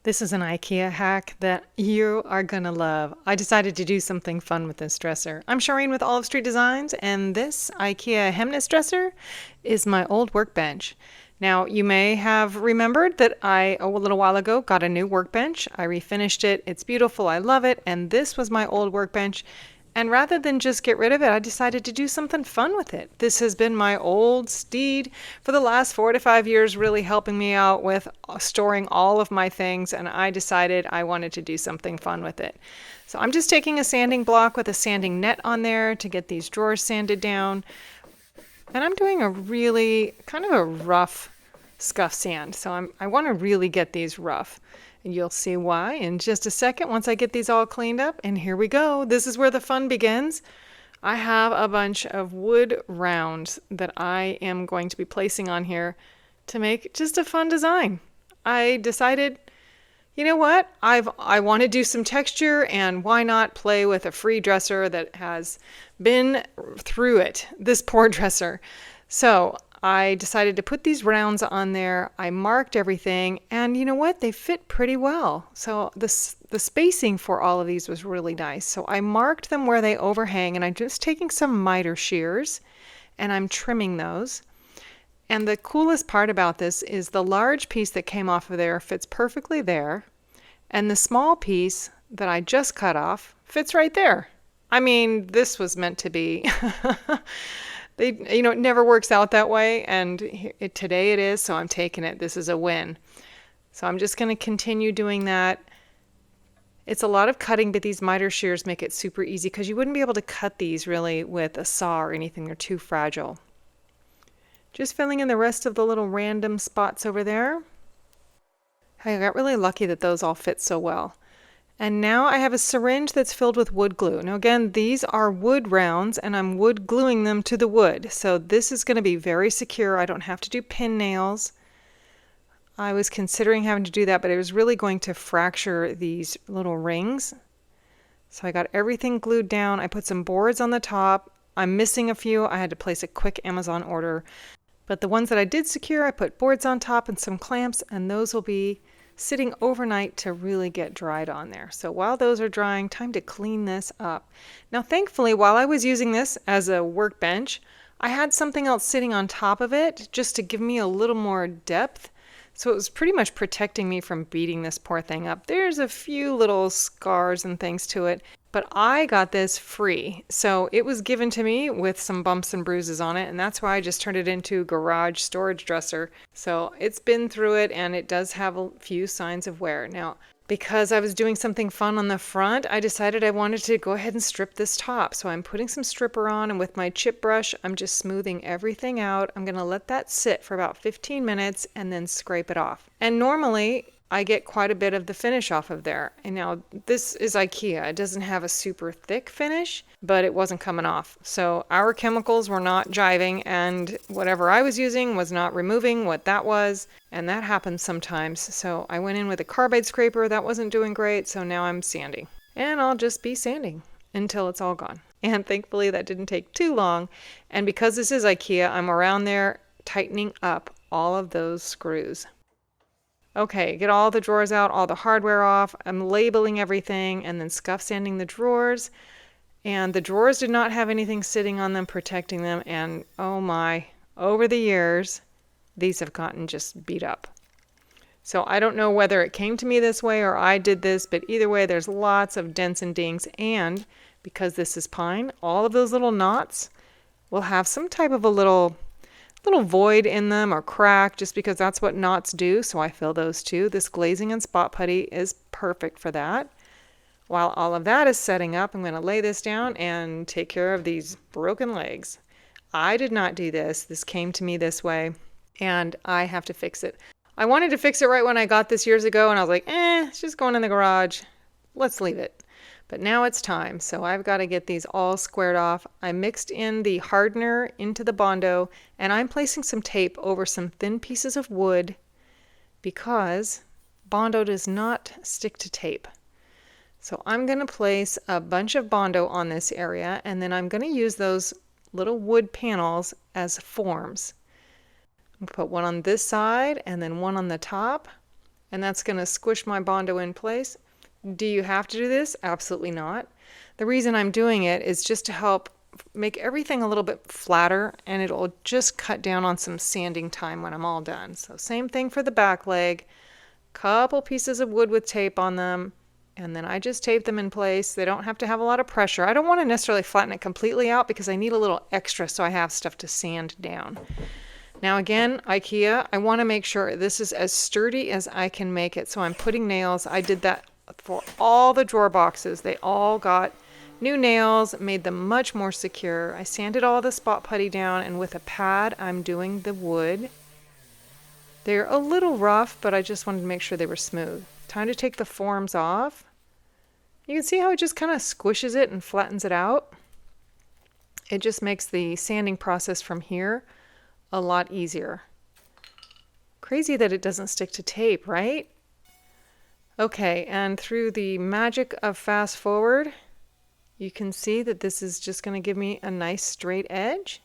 This is an IKEA hack that you are gonna love. I decided to do something fun with this dresser. I'm Shireen with Olive Street Designs, and this IKEA Hemnes dresser is my old workbench. Now, you may have remembered that I, a little while ago, got a new workbench. I refinished it. It's beautiful. I love it. And this was my old workbench. And rather than just get rid of it, I decided to do something fun with it. This has been my old steed for the last 4 to 5 years, really helping me out with storing all of my things, and I decided I wanted to do something fun with it. So I'm just taking a sanding block with a sanding net on there to get these drawers sanded down. And I'm doing a really kind of a rough scuff sand. So I want to really get these rough. And you'll see why in just a second once I get these all cleaned up. And here we go. This is where the fun begins. I have a bunch of wood rounds that I am going to be placing on here to make just a fun design. I decided, you know what? I want to do some texture, and why not play with a free dresser that has been through it, this poor dresser. So I decided to put these rounds on there. I marked everything, and you know what? They fit pretty well. So the spacing for all of these was really nice. So I marked them where they overhang, and I'm just taking some miter shears, and I'm trimming those. And the coolest part about this is the large piece that came off of there fits perfectly there, and the small piece that I just cut off fits right there. I mean, this was meant to be. It never works out that way, and today it is, so I'm taking it. This is a win. So I'm just going to continue doing that. It's a lot of cutting, but these miter shears make it super easy because you wouldn't be able to cut these really with a saw or anything. They're too fragile. Just filling in the rest of the little random spots over there. I got really lucky that those all fit so well. And now I have a syringe that's filled with wood glue. Now again, these are wood rounds, and I'm wood gluing them to the wood. So this is going to be very secure. I don't have to do pin nails. I was considering having to do that, but it was really going to fracture these little rings. So I got everything glued down. I put some boards on the top. I'm missing a few. I had to place a quick Amazon order. But the ones that I did secure, I put boards on top and some clamps, and those will be sitting overnight to really get dried on there. So while those are drying, time to clean this up. Now thankfully, while I was using this as a workbench, I had something else sitting on top of it just to give me a little more depth. So it was pretty much protecting me from beating this poor thing up. There's a few little scars and things to it, but I got this free. So it was given to me with some bumps and bruises on it, and that's why I just turned it into a garage storage dresser. So it's been through it, and it does have a few signs of wear. Now, because I was doing something fun on the front, I decided I wanted to go ahead and strip this top. So I'm putting some stripper on, and with my chip brush, I'm just smoothing everything out. I'm going to let that sit for about 15 minutes and then scrape it off. And normally, I get quite a bit of the finish off of there. And now this is IKEA. It doesn't have a super thick finish, but it wasn't coming off. So our chemicals were not jiving, and whatever I was using was not removing what that was. And that happens sometimes. So I went in with a carbide scraper. That wasn't doing great. So now I'm sanding. And I'll just be sanding until it's all gone. And thankfully that didn't take too long. And because this is IKEA, I'm around there tightening up all of those screws. Okay, get all the drawers out, all the hardware off. I'm labeling everything and then scuff sanding the drawers. And the drawers did not have anything sitting on them protecting them. And oh my, over the years, these have gotten just beat up. So I don't know whether it came to me this way or I did this, but either way, there's lots of dents and dings. And because this is pine, all of those little knots will have some type of a little void in them or crack, just because that's what knots do. So I fill those too. This glazing and spot putty is perfect for that. While all of that is setting up, I'm going to lay this down and take care of these broken legs. I did not do this. This came to me this way, and I have to fix it. I wanted to fix it right when I got this years ago, and I was like, it's just going in the garage. Let's leave it. But now it's time, so I've got to get these all squared off. I mixed in the hardener into the Bondo, and I'm placing some tape over some thin pieces of wood because Bondo does not stick to tape. So I'm going to place a bunch of Bondo on this area, and then I'm going to use those little wood panels as forms. I'm going to put one on this side and then one on the top. and that's going to squish my Bondo in place. Do you have to do this? Absolutely not. The reason I'm doing it is just to help make everything a little bit flatter, and it'll just cut down on some sanding time when I'm all done. So same thing for the back leg. Couple pieces of wood with tape on them, and then I just tape them in place. They don't have to have a lot of pressure. I don't want to necessarily flatten it completely out because I need a little extra so I have stuff to sand down. Now again, IKEA, I want to make sure this is as sturdy as I can make it. So I'm putting nails. I did that for all the drawer boxes. They all got new nails, made them much more secure. I sanded all the spot putty down, and with a pad, I'm doing the wood. They're a little rough, but I just wanted to make sure they were smooth. Time to take the forms off. You can see how it just kind of squishes it and flattens it out. It just makes the sanding process from here a lot easier. Crazy that it doesn't stick to tape, right? Okay, and through the magic of fast forward, you can see that this is just going to give me a nice straight edge.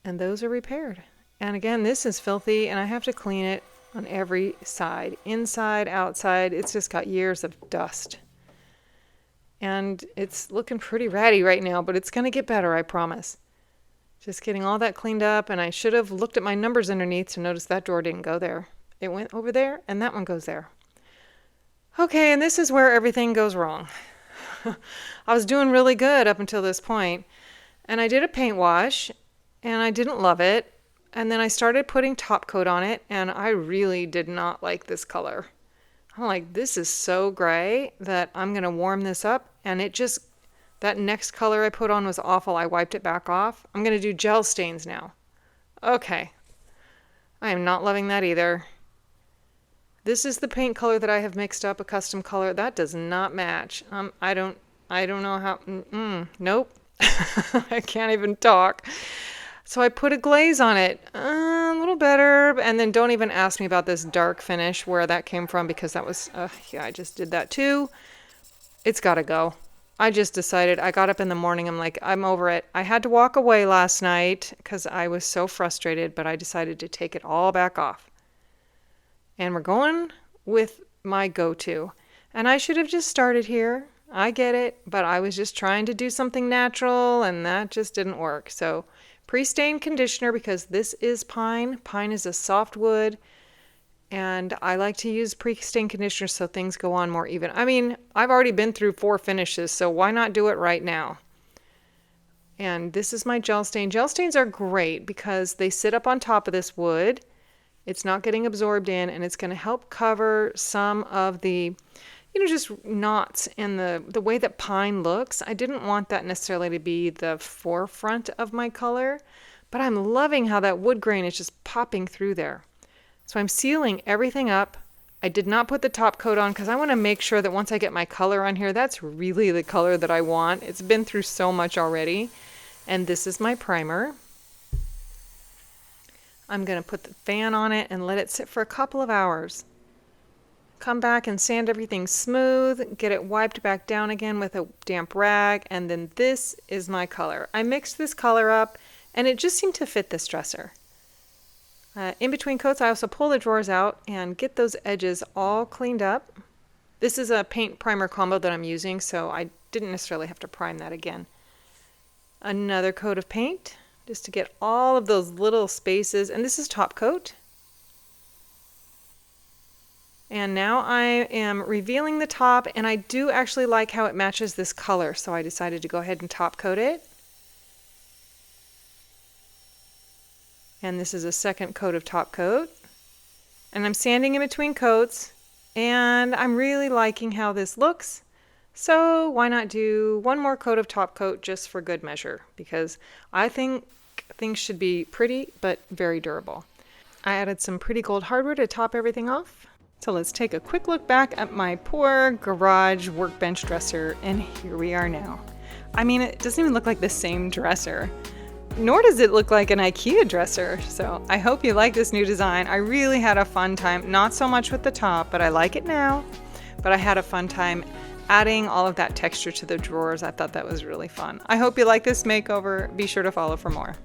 And those are repaired. And again, this is filthy and I have to clean it on every side, inside, outside. It's just got years of dust. And it's looking pretty ratty right now, but it's going to get better, I promise. Just getting all that cleaned up, and I should have looked at my numbers underneath to notice that drawer didn't go there. It went over there, and that one goes there. Okay, and this is where everything goes wrong. I was doing really good up until this point, and I did a paint wash, and I didn't love it. And then I started putting Topcoat on it, and I really did not like this color. I'm like, this is so gray that I'm going to warm this up. And it just, that next color I put on was awful. I wiped it back off. I'm going to do gel stains now. Okay. I am not loving that either. This is the paint color that I have mixed up, a custom color. That does not match. I don't know how, nope. I can't even talk. So I put a glaze on it, a little better, and then don't even ask me about this dark finish, where that came from, because that was, yeah, I just did that too. It's got to go. I just decided, I got up in the morning, I'm like, I'm over it. I had to walk away last night because I was so frustrated, but I decided to take it all back off. And we're going with my go-to. And I should have just started here. I get it, but I was just trying to do something natural, and that just didn't work. So pre-stain conditioner, because this is pine. Pine is a soft wood, and I like to use pre-stain conditioner so things go on more even. I mean, I've already been through 4 finishes, so why not do it right now? And this is my gel stain. Gel stains are great because they sit up on top of this wood. It's not getting absorbed in, and it's going to help cover some of the, just knots in the way that pine looks. I didn't want that necessarily to be the forefront of my color, but I'm loving how that wood grain is just popping through there. So I'm sealing everything up. I did not put the top coat on because I want to make sure that once I get my color on here, that's really the color that I want. It's been through so much already. And this is my primer. I'm going to put the fan on it and let it sit for a couple of hours. Come back and sand everything smooth, get it wiped back down again with a damp rag, and then this is my color. I mixed this color up, and it just seemed to fit this dresser. In between coats, I also pull the drawers out and get those edges all cleaned up. This is a paint primer combo that I'm using, so I didn't necessarily have to prime that again. Another coat of paint, just to get all of those little spaces, and this is Topcoat. And now I am revealing the top, and I do actually like how it matches this color, so I decided to go ahead and top coat it. And this is a second coat of top coat. And I'm sanding in between coats, and I'm really liking how this looks. So why not do one more coat of top coat just for good measure, because I think things should be pretty but very durable. I added some pretty gold hardware to top everything off. So let's take a quick look back at my poor garage workbench dresser, and here we are now. I mean, it doesn't even look like the same dresser, nor does it look like an IKEA dresser. So I hope you like this new design. I really had a fun time, not so much with the top, but I like it now. But I had a fun time adding all of that texture to the drawers. I thought that was really fun. I hope you like this makeover. Be sure to follow for more.